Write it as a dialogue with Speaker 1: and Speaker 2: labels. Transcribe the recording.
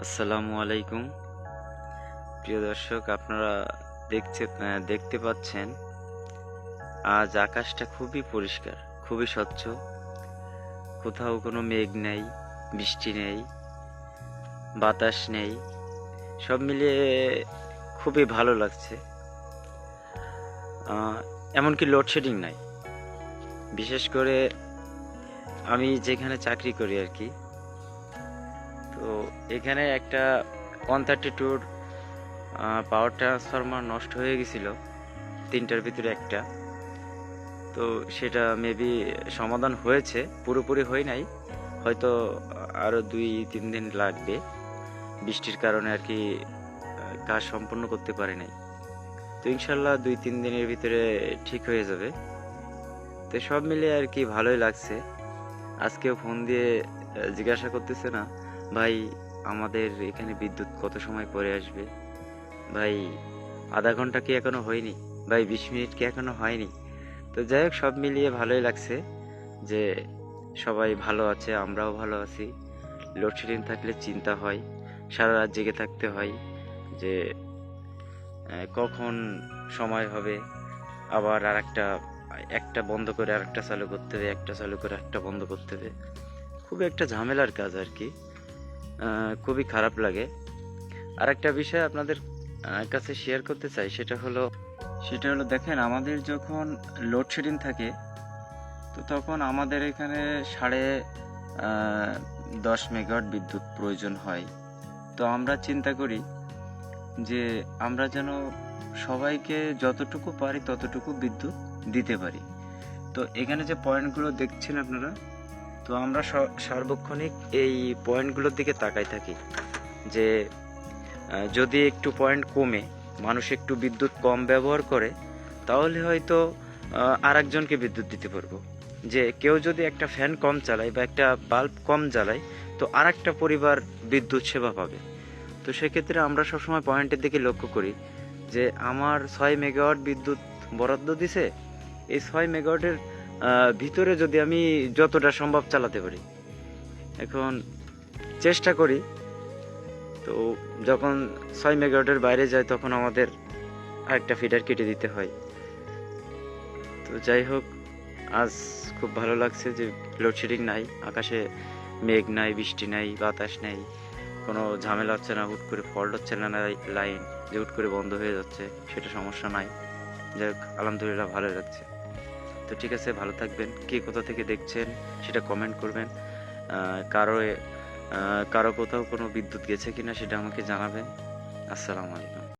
Speaker 1: আসসালামু আলাইকুম। প্রিয় দর্শক, আপনারা দেখতে পাচ্ছেন আজ আকাশটা খুবই পরিষ্কার, খুবই স্বচ্ছ। কোথাও কোনো মেঘ নেই, বৃষ্টি নেই, বাতাস নেই। সব মিলিয়ে খুবই ভালো লাগছে। আ এমনকি লোডশেডিং নাই। বিশেষ করে আমি যেখানে চাকরি করি আরকি, তো এখানে একটা 132 পাওয়ার ট্রান্সফরমার নষ্ট হয়ে গেছিল। ৩ টার ভিতরে ১ টা। তো সেটা মেবি সমাধান হয়েছে, পুরোপুরি হয় নাই। হয়তো আরো ২-৩ দিন লাগবে। বৃষ্টির কারণে আরকি কাজ সম্পন্ন করতে পারি নাই। তো ইনশাআল্লাহ ২-৩ দিনের ভিতরে ঠিক হয়ে যাবে। তো সব মিলিয়ে আরকি ভালোই লাগছে। আজকেও ফোন দিয়ে জিজ্ঞাসা করতেছে না, "ভাই, আমাদের এখানে বিদ্যুৎ কত সময় পরে আসবে? ভাই, আধা ঘন্টা কি এখনো হয়নি? ভাই, ২০ মিনিট কি এখনো হয়নি?" তো যাই হোক, সব মিলিয়ে ভালোই লাগছে যে সবাই ভালো আছে, আমরাও ভালো আছি। লোডশেডিং থাকলে চিন্তা হয়, সারা রাত জেগে থাকতে হয় যে কখন সময় হবে, আবার একটা বন্ধ করে আরেকটা চালু করতে হবে, একটা চালু করে একটা বন্ধ করতে হবে। খুবই একটা ঝামেলার কাজ আরকি। খুবই খারাপ লাগে। আরেকটা বিষয় আপনাদের কাছে শেয়ার করতে চাই, সেটা হলো দেখেন, আমাদের যখন লোডশেডিং থাকে, তো তখন আমাদের এখানে সাড়ে ১০ মেগাওয়াট বিদ্যুৎ প্রয়োজন হয়। তো আমরা চিন্তা করি যে আমরা যেন সবাইকে যতটুকু পারি ততটুকু বিদ্যুৎ দিতে পারি। তো এখানে যে পয়েন্টগুলো দেখছেন আপনারা, তো আমরা সার্বক্ষণিক এই পয়েন্টগুলোর দিকে তাকাই থাকি যে যদি একটু পয়েন্ট কমে, মানুষ একটু বিদ্যুৎ কম ব্যবহার করে, তাহলে হয়তো আরেকজনকে বিদ্যুৎ দিতে পারবো। যে কেউ যদি একটা ফ্যান কম চালায় বা একটা বাল্ব কম জ্বালায়, তো আরেকটা পরিবার বিদ্যুৎ সেবা পাবে। তো সেক্ষেত্রে আমরা সবসময় পয়েন্টের দিকে লক্ষ্য করি যে আমার ৬ মেগাওয়াট বিদ্যুৎ বরাদ্দ দিছে, এই ৬ মেগাওয়াটের ভিতরে যদি আমি যতটা সম্ভব চালাতে পারি। এখন চেষ্টা করি, তো যখন ৬ মেগাওয়াটের বাইরে যায় তখন আমাদের আরেকটা ফিডার কেটে দিতে হয়। তো যাই হোক, আজ খুব ভালো লাগছে যে লোডশেডিং নাই, আকাশে মেঘ নাই, বৃষ্টি নাই, বাতাস নাই, কোনো ঝামেলা হচ্ছে না, হুট করে ফল্ট হচ্ছে না, লাইন যে হুট করে বন্ধ হয়ে যাচ্ছে, সেটা সমস্যা নাই। যাই হোক, আলহামদুলিল্লাহ ভালো লাগছে। তো ঠিক আছে, ভালো থাকবেন। কে কোথা থেকে দেখছেন সেটা কমেন্ট করবেন। কারো কারো কোথাও কোনো বিদ্যুৎ গেছে কিনা সেটা আমাকে জানাবেন। আসসালামু আলাইকুম।